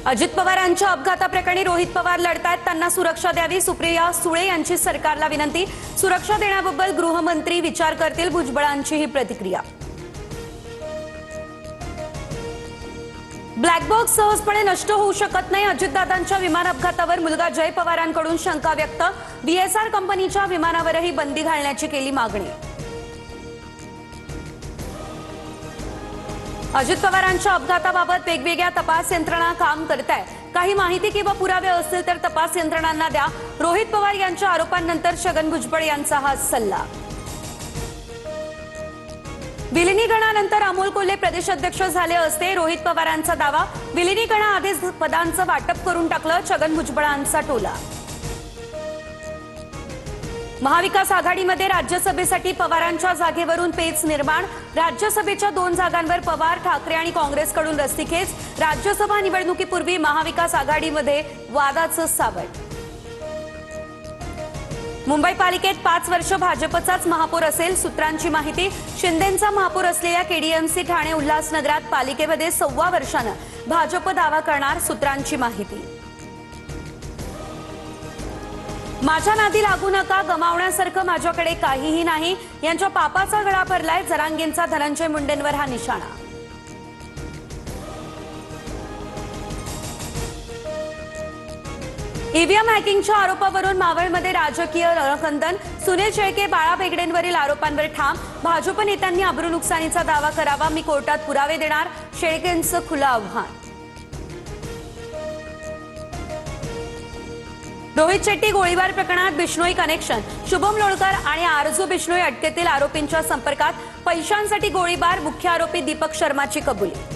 अजित पवारांच्या अपघाताप्रकरणी रोहित पवार लढतायत, त्यांना सुरक्षा द्यावी, सुप्रिया सुळे यांची सरकारला विनंती। सुरक्षा देण्याबद्दल गृहमंत्री विचार करतील, भुजबळांची ही प्रतिक्रिया। ब्लॅक बॉक्स सहजपणे नष्ट होऊ शकत नाही, अजितदादांच्या विमान अपघातावर मुलगा जय पवारांकडून शंका व्यक्त। बीएसआर कंपनीच्या विमानावरही बंदी घालण्याची केली मागणी। अजित पवारांच्या अपघाताबाबत वेगवेगळ्या तपास यंत्रणा काम करताय, काही माहिती किंवा पुरावे असतील तर तपास यंत्रणांना द्या। रोहित पवार यांच्या आरोपांनंतर छगन भुजबळ यांचा हा सल्ला। विलिनीकरणानंतर अमोल कोल्हे प्रदेशाध्यक्ष झाले असते, रोहित पवारांचा दावा। विलिनीकरणाआधीच पदांचं वाटप करून टाकलं, छगन भुजबळांचा टोला। महाविकास आघाडीमध्ये राज्यसभेसाठी पवारांच्या जागेवरून पेच निर्माण, राज्यसभेच्या 2 जागांवर पवार, ठाकरे आणि काँग्रेसकडून रस्सीखेच। राज्यसभा निवडणुकीपूर्वी महाविकास आघाडीमध्ये वादाचं सावट। मुंबई पालिकेत 5 वर्ष भाजपचाच महापौर असेल, सूत्रांची माहिती। शिंदेंचा महापौर असलेल्या केडीएमसी ठाणे उल्हासनगरात पालिकेमध्ये 1.25 वर्षानं भाजप दावा करणार, सूत्रांची माहिती। माझ्या नादी लागू नका, गमावण्यासारखं माझ्याकडे काहीही नाही, यांच्या पापाचा गळा भरलाय, जरांगेंचा धनंजय मुंडेंवर हा निशाणा। ईव्हीएम हॅकिंगच्या आरोपावरून मावळमध्ये राजकीय रणकंदन, सुनील शेळके बाळा बेगडेंवरील आरोपांवर ठाम। भाजप नेत्यांनी अब्रू नुकसानीचा दावा करावा, मी कोर्टात पुरावे देणार, शेळकेंचं खुलं आव्हान। रोहित शेट्टी गोळीबार प्रकरणात बिश्नोई कनेक्शन, शुभम लोणकर आणि आरजू बिश्नोई अटकेतील आरोपींच्या संपर्कात, पैशांसाठी गोळीबार, मुख्य आरोपी दीपक शर्माची कबुली।